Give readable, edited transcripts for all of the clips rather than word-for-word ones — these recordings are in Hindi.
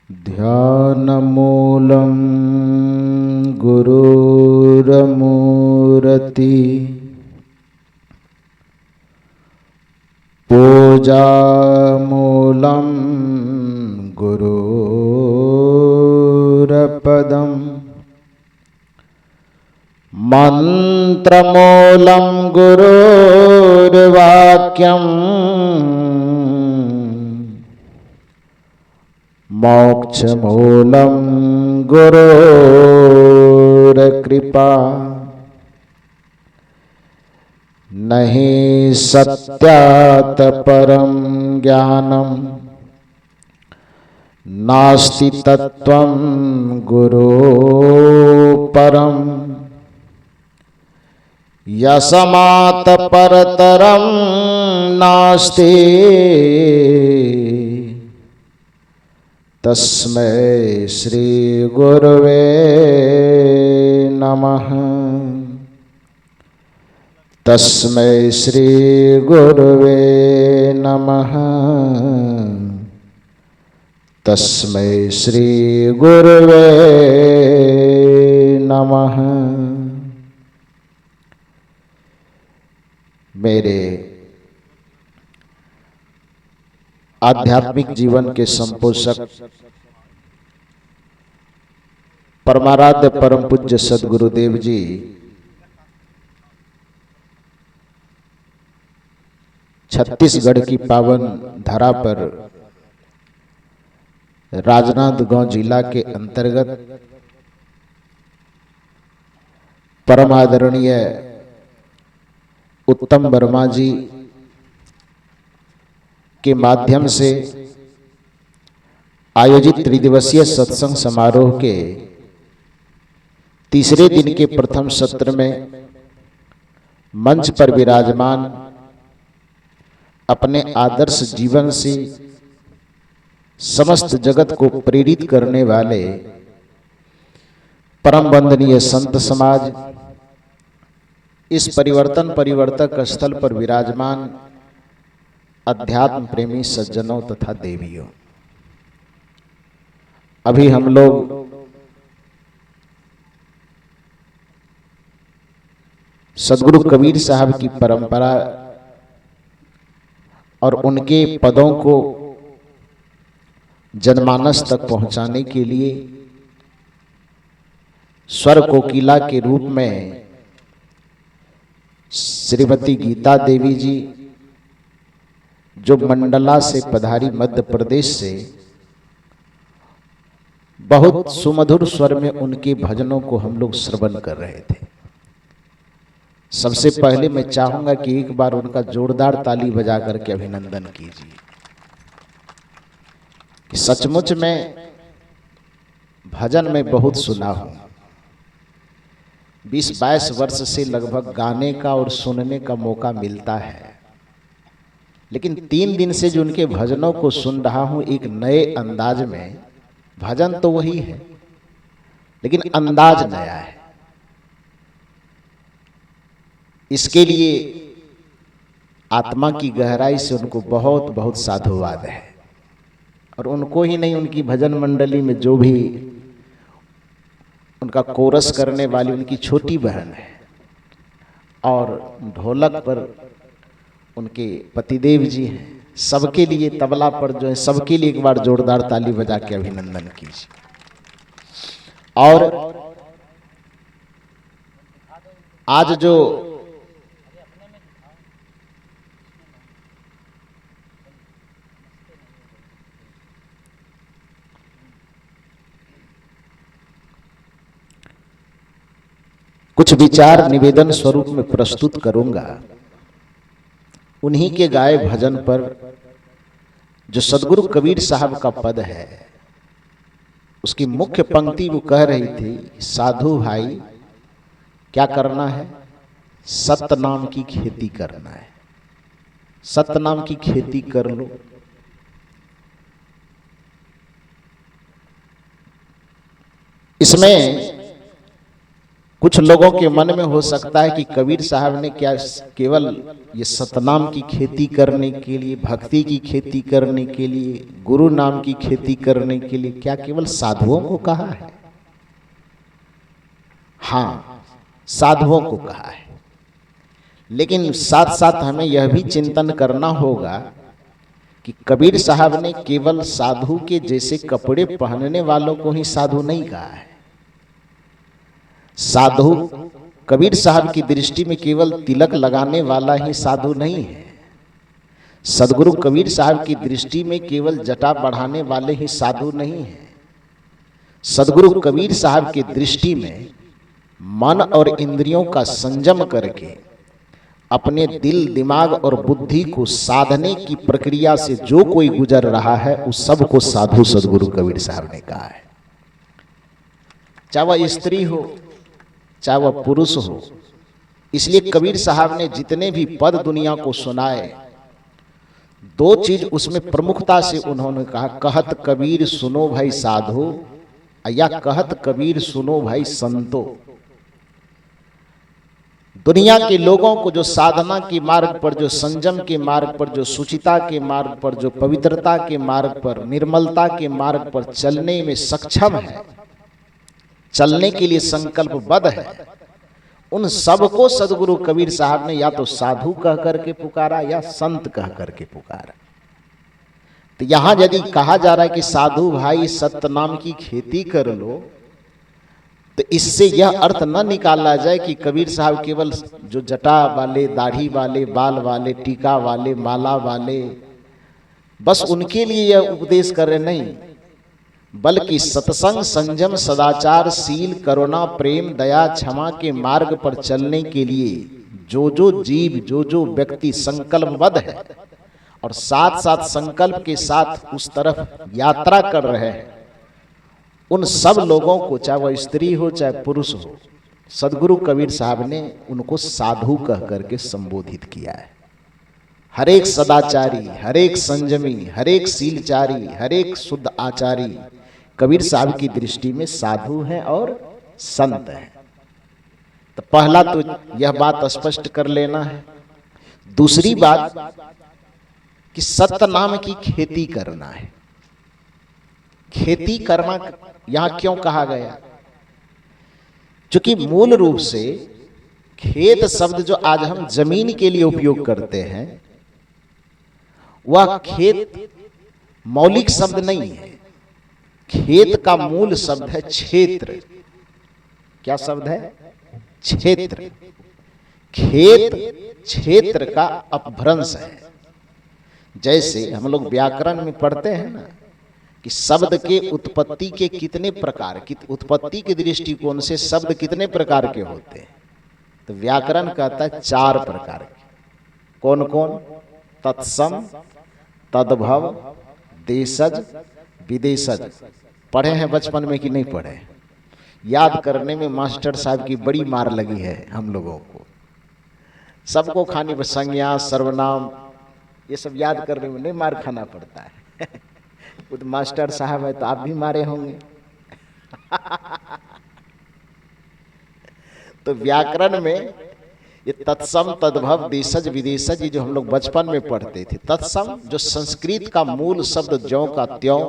ध्यानमूलं गुरुरमूर्ति पूजामूलं गुरुरपदम् मंत्रमूलं गुरुर्वाक्यम् मोक्षमूलं गुरुर्कृपा नहि सत्यात् परं ज्ञानं नास्ति तत्त्वं गुरोः परम् यस्मात् परतरं नास्ति तस्मै श्री गुरवे नमः। तस्मै श्री गुरवे नमः। तस्मै श्री गुरवे नमः। मेरे आध्यात्मिक जीवन के संपोषक परमाराध्य परम पूज्य सद्गुरुदेव जी छत्तीसगढ़ की पावन धरा पर राजनांदगांव जिला के अंतर्गत परम आदरणीय उत्तम वर्मा जी के माध्यम से आयोजित त्रिदिवसीय सत्संग समारोह के तीसरे दिन के प्रथम सत्र में मंच पर विराजमान अपने आदर्श जीवन से समस्त जगत को प्रेरित करने वाले परम वंदनीय संत समाज, इस परिवर्तन परिवर्तक स्थल पर विराजमान अध्यात्म प्रेमी सज्जनों तथा देवियों, अभी हम लोग सद्गुरु कबीर साहब की परंपरा और उनके पदों को जनमानस तक पहुंचाने के लिए स्वर कोकिला के रूप में श्रीमती गीता देवी जी, जो मंडला से पधारी मध्य प्रदेश से, बहुत सुमधुर स्वर में उनके भजनों को हम लोग श्रवण कर रहे थे। सबसे पहले मैं चाहूंगा कि एक बार उनका जोरदार ताली बजा करके अभिनंदन कीजिए कि सचमुच में भजन में बहुत सुना हूं। 20-22 वर्ष से लगभग गाने का और सुनने का मौका मिलता है, लेकिन 3 दिन से जो उनके भजनों को सुन रहा हूं एक नए अंदाज में। भजन तो वही है लेकिन अंदाज नया है। इसके लिए आत्मा की गहराई से उनको बहुत बहुत साधुवाद है। और उनको ही नहीं, उनकी भजन मंडली में जो भी उनका कोरस करने वाली उनकी छोटी बहन है, और ढोलक पर उनके पतिदेव जी हैं, सबके लिए तबला पर जो है, सबके लिए एक बार जोरदार ताली बजा के अभिनंदन कीजिए। और आज जो कुछ विचार निवेदन स्वरूप में प्रस्तुत करूंगा, उन्हीं के गाए भजन पर जो सद्गुरु कबीर साहब का पद है, उसकी मुख्य पंक्ति वो कह रही थी, साधु भाई क्या करना है? सत्य नाम की खेती करना है। सत्य नाम की खेती कर लो। इसमें कुछ लोगों के मन में हो सकता है कि कबीर साहब ने क्या केवल ये सतनाम की खेती करने के लिए, भक्ति की खेती करने के लिए, गुरु नाम की खेती करने के लिए क्या केवल साधुओं को कहा है? हाँ, साधुओं को कहा है, लेकिन साथ साथ हमें यह भी चिंतन करना होगा कि कबीर साहब ने केवल साधु के जैसे कपड़े पहनने वालों को ही साधु नहीं कहा है। साधु कबीर साहब की दृष्टि में केवल तिलक लगाने वाला ही साधु नहीं है। सदगुरु कबीर साहब की दृष्टि में केवल जटा बढ़ाने वाले ही साधु नहीं है। सदगुरु कबीर साहब की दृष्टि में मन और इंद्रियों का संयम करके अपने दिल, दिमाग और बुद्धि को साधने की प्रक्रिया से जो कोई गुजर रहा है उस सबको साधु सदगुरु कबीर साहब ने कहा है। चाहे वह स्त्री हो, चाहे वह पुरुष हो। इसलिए कबीर साहब ने जितने भी पद दुनिया को सुनाए, दो चीज उसमें प्रमुखता से उन्होंने कहा, कहत कबीर सुनो भाई साधो, या कहत कबीर सुनो भाई संतो। दुनिया के लोगों को जो साधना के मार्ग पर, जो संयम के मार्ग पर, जो सुचिता के मार्ग पर, जो पवित्रता के मार्ग पर, निर्मलता के मार्ग पर चलने में सक्षम है, चलने के लिए संकल्पबद्ध है, उन सबको सदगुरु कबीर साहब ने या तो साधु कह करके पुकारा या संत कह करके पुकारा। तो यहां यदि कहा जा रहा है कि साधु भाई सत्य नाम की खेती कर लो, तो इससे यह अर्थ न निकाला जाए कि कबीर साहब केवल जो जटा वाले, दाढ़ी वाले, बाल वाले, टीका वाले, माला वाले, बस उनके लिए यह उपदेश कर रहे, नहीं, बल्कि सत्संग, संयम, सदाचार, शील, करुणा, प्रेम, दया, क्षमा के मार्ग पर चलने के लिए जो जो जीव, जो जो व्यक्ति संकल्पबद्ध है और साथ साथ संकल्प के साथ उस तरफ यात्रा कर रहे हैं, उन सब लोगों को, चाहे वह स्त्री हो चाहे पुरुष हो, सदगुरु कबीर साहब ने उनको साधु कह करके संबोधित किया है। हर एक सदाचारी, हर एक संयमी, हर एक शीलचारी, हर एक शुद्ध आचारी कबीर साहब की दृष्टि में साधु हैं और संत हैं। तो पहला तो यह बात स्पष्ट कर लेना है। दूसरी बात कि सत्य नाम की खेती करना है। खेती करना यहां क्यों कहा गया? क्योंकि मूल रूप से खेत शब्द जो आज हम जमीन के लिए उपयोग करते हैं, वह खेत मौलिक शब्द नहीं है। खेत का मूल शब्द है क्षेत्र। क्या शब्द है? क्षेत्र। खेत क्षेत्र का अपभ्रंश है। जैसे हम लोग व्याकरण में पढ़ते हैं ना कि शब्द के उत्पत्ति के कितने प्रकार, उत्पत्ति के दृष्टिकोण से शब्द कितने प्रकार के होते हैं, तो व्याकरण कहता है 4 प्रकार के। कौन कौन? तत्सम, तद्भव, देशज, विदेशज। पढ़े हैं बचपन में कि नहीं पढ़े? याद करने में मास्टर साहब की बड़ी मार लगी है हम लोगों को। सबको खाने पर संज्ञा, सर्वनाम, ये सब याद करने में नहीं मार खाना पड़ता है। खुद मास्टर साहब है तो आप भी मारे होंगे। तो व्याकरण में ये तत्सम, तद्भव, देशज, विदेशज, ये जो हम लोग बचपन में पढ़ते थे, तत्सम जो संस्कृत का मूल शब्द ज्यों का त्यों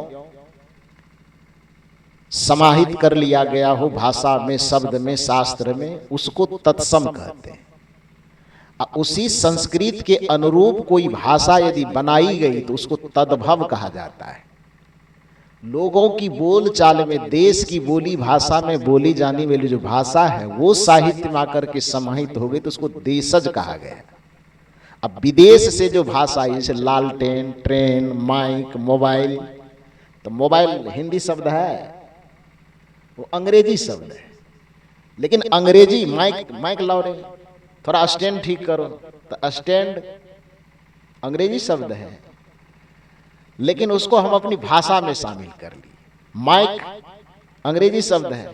समाहित कर लिया गया हो भाषा में, शब्द में, शास्त्र में, उसको तत्सम कहते हैं। उसी संस्कृत के अनुरूप कोई भाषा यदि बनाई गई तो उसको तद्भव कहा जाता है। लोगों की बोल चाल में, देश की बोली भाषा में बोली जाने वाली जो भाषा है वो साहित्य में आकर के समाहित हो गई तो उसको देशज कहा गया। अब विदेश से जो भाषा है, जैसे लालटेन, ट्रेन, माइक, मोबाइल, तो मोबाइल हिंदी शब्द है, वो अंग्रेजी शब्द है। लेकिन अंग्रेजी माइक लाओ रे, थोड़ा स्टैंड ठीक करो, तो स्टैंड अंग्रेजी शब्द है, लेकिन उसको हम अपनी भाषा में शामिल कर लिए। माइक अंग्रेजी शब्द है,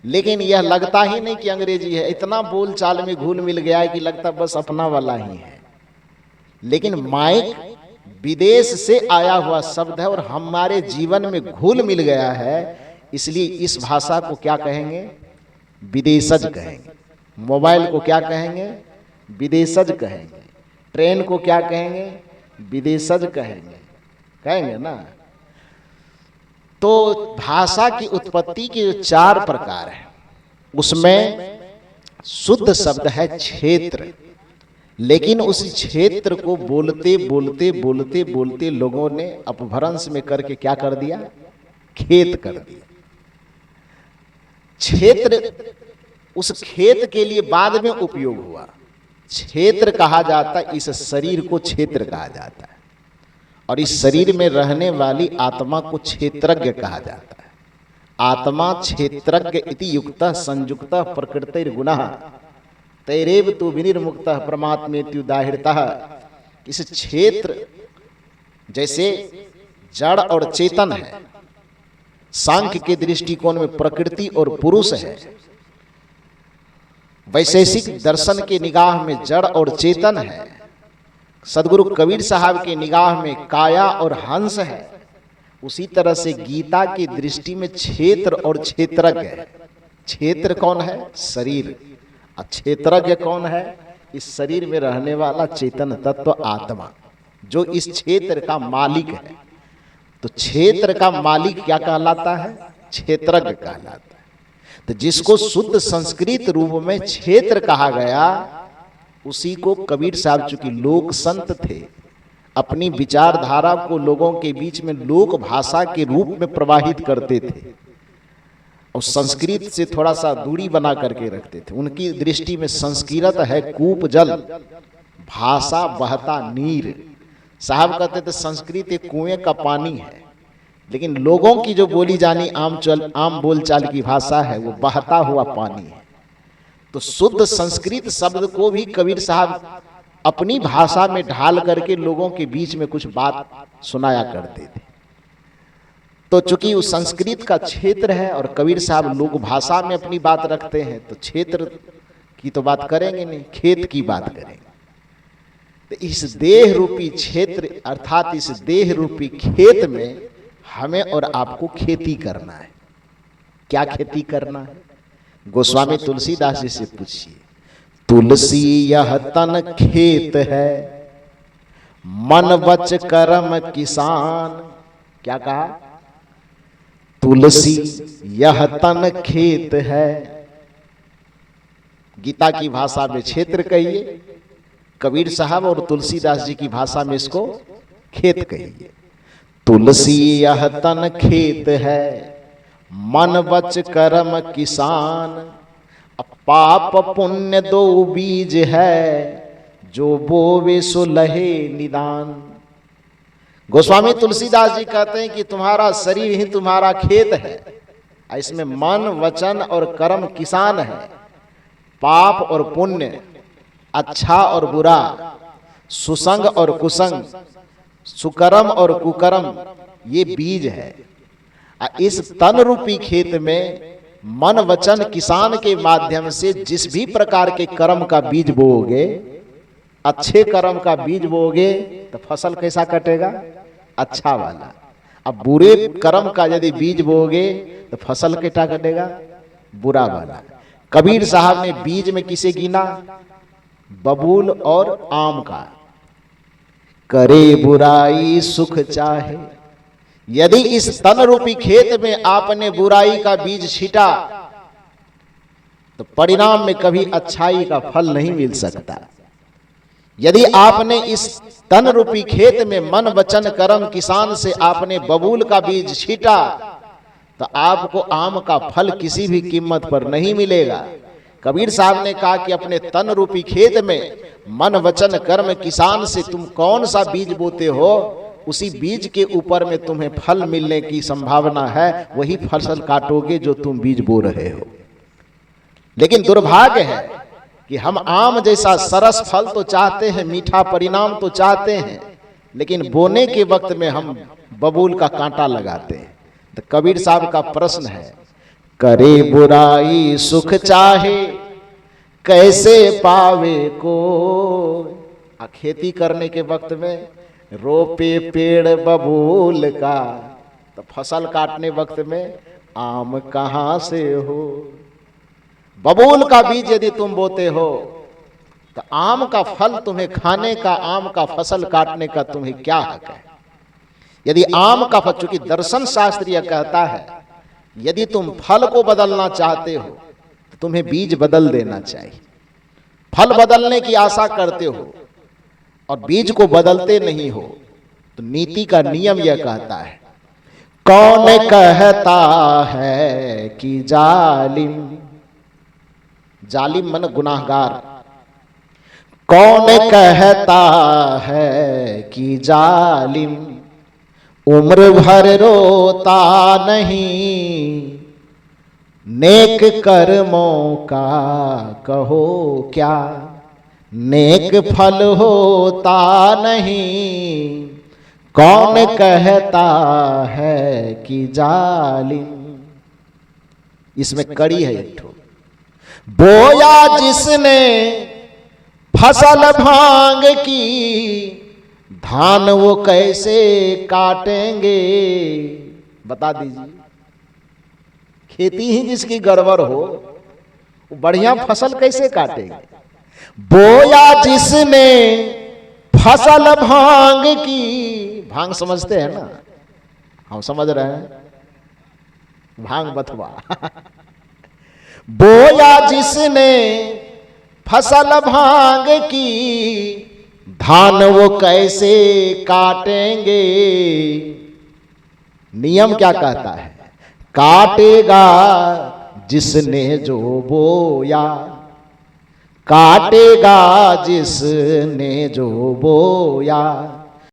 लेकिन यह लगता ही नहीं कि अंग्रेजी है। इतना बोल चाल में घुल मिल गया है कि लगता बस अपना वाला ही है। लेकिन माइक विदेश से आया हुआ शब्द है और हमारे जीवन में घुल मिल गया है, इसलिए इस भाषा को क्या कहेंगे? विदेशज कहेंगे। मोबाइल को क्या कहेंगे? विदेशज कहेंगे। ट्रेन को क्या कहेंगे? विदेशज कहेंगे। कहेंगे ना। तो भाषा की उत्पत्ति के जो 4 प्रकार हैं, उसमें शुद्ध शब्द है क्षेत्र। लेकिन उस क्षेत्र को बोलते बोलते बोलते बोलते लोगों ने अपभ्रंश में करके क्या कर दिया? खेत कर दिया। क्षेत्र, उस खेत के लिए बाद में उपयोग हुआ। क्षेत्र कहा जाता है, इस शरीर को क्षेत्र कहा जाता है, और इस शरीर में रहने वाली आत्मा को क्षेत्रज्ञ कहा जाता है। आत्मा क्षेत्रज्ञ इति युक्तः संयुक्तः प्रकृतिर्गुणः तैरेव तु विनिर्मुक्तः परमात्मेत्युदाहृतः। इस क्षेत्र जैसे जड़ और चेतन है, सांख्य के दृष्टिकोण में प्रकृति और पुरुष है, वैशेषिक दर्शन के निगाह में जड़ और चेतन है, सदगुरु कबीर साहब के निगाह में काया और हंस है, उसी तरह से गीता की दृष्टि में क्षेत्र और क्षेत्रज्ञ है। क्षेत्र कौन है? शरीर। और क्षेत्रज्ञ कौन है? इस शरीर में रहने वाला चेतन तत्व आत्मा, जो इस क्षेत्र का मालिक है। तो क्षेत्र का मालिक क्या कहलाता है? क्षेत्रज्ञ कहलाता है। तो जिसको शुद्ध संस्कृत रूप में क्षेत्र कहा गया, उसी को कबीर साहब, चूंकि लोक संत थे, अपनी विचारधारा को लोगों के बीच में लोक भाषा के रूप में प्रवाहित करते थे और संस्कृत से थोड़ा सा दूरी बना करके रखते थे। उनकी दृष्टि में संस्कृत है कूप जल, भाषा बहता नीर। साहब कहते थे संस्कृत एक कुएं का पानी है, लेकिन लोगों की जो बोली जानी आम बोलचाल की भाषा है, वो बहता हुआ पानी है। तो शुद्ध संस्कृत शब्द को भी कबीर साहब अपनी भाषा में ढाल करके लोगों के बीच में कुछ बात सुनाया करते थे। तो चूंकि उस संस्कृत का क्षेत्र है और कबीर साहब लोक भाषा में अपनी बात रखते हैं, तो क्षेत्र की तो बात करेंगे नहीं, खेत की बात करेंगे। तो इस देह रूपी क्षेत्र अर्थात इस देह रूपी खेत में हमें और आपको खेती करना है। क्या खेती करना है? गोस्वामी तुलसीदास जी से पूछिए। तुलसी यह तन खेत है, मन वच कर्म किसान। क्या कहा? तुलसी यह तन खेत है। गीता की भाषा में क्षेत्र कहिए, कबीर साहब और तुलसीदास जी की भाषा में इसको खेत कहिए। तुलसी यह तन खेत है, मन वच कर्म किसान। पाप पुण्य दो बीज है, जो बोवे सो लहे निदान। गोस्वामी तुलसीदास जी कहते हैं कि तुम्हारा शरीर ही तुम्हारा खेत है, इसमें मन वचन और कर्म किसान है। पाप और पुण्य, अच्छा और बुरा, सुसंग और कुसंग, सुकर्म और कुकर्म, ये बीज है। इस तन रूपी खेत में मन वचन किसान के माध्यम से जिस भी प्रकार के कर्म का बीज बोओगे, अच्छे कर्म का बीज बोओगे तो फसल कैसा कटेगा? अच्छा वाला। अब बुरे कर्म का यदि बीज बोओगे तो फसल कैसा कटेगा? बुरा वाला। कबीर साहब ने बीज में किसे गिना? बबूल और आम का। करे बुराई सुख चाहे। यदि इस तन रूपी खेत में आपने बुराई का बीज छीटा तो परिणाम में कभी अच्छाई का फल नहीं मिल सकता। यदि आपने इस तन रूपी खेत में मन वचन कर्म किसान से आपने बबूल का बीज छीटा तो आपको आम का फल किसी भी कीमत पर नहीं मिलेगा। कबीर साहब ने कहा कि अपने तन रूपी खेत में मन वचन कर्म किसान से तुम कौन सा बीज बोते हो, उसी बीज के ऊपर में तुम्हें फल मिलने की संभावना है, वही फसल काटोगे जो तुम बीज बो रहे हो। लेकिन दुर्भाग्य है कि हम आम जैसा सरस फल तो चाहते हैं, मीठा परिणाम तो चाहते हैं, लेकिन बोने के वक्त में हम बबूल का कांटा लगाते हैं। तो कबीर साहब का प्रश्न है, करे बुराई सुख चाहे, कैसे पावे को। खेती करने के वक्त में रोपे पेड़ बबूल का, तो फसल काटने वक्त में आम कहाँ से हो। बबूल का बीज यदि तुम बोते हो तो आम का फल तुम्हें खाने का, आम का फसल काटने का तुम्हें क्या हक है? यदि आम का फल, चूंकि दर्शन शास्त्र यह कहता है यदि तुम फल को बदलना चाहते हो तो तुम्हें बीज बदल देना चाहिए। फल बदलने की आशा करते हो और बीज को बदलते नहीं हो, तो नीति का नियम यह कहता है, कौन कहता है कि जालिम, जालिम मन गुनाहगार, कौन कहता है कि जालिम उम्र भर रोता नहीं, नेक कर्मों का कहो क्या, नेक फल होता नहीं, कौन कहता है कि जालिम। इसमें कड़ी है एक ठो, बोया जिसने फसल भांग की, धान वो कैसे काटेंगे? बता दीजिए, खेती ही जिसकी गड़बड़ हो वो बढ़िया फसल कैसे काटेंगे? बोया जिसने फसल भांग की, भांग समझते हैं ना, हम समझ रहे हैं, भांग बथवा बोया जिसने फसल भांग की, धान वो कैसे काटेंगे? नियम क्या कहता है, काटेगा जिसने जो बोया, काटेगा जिसने जो बोया,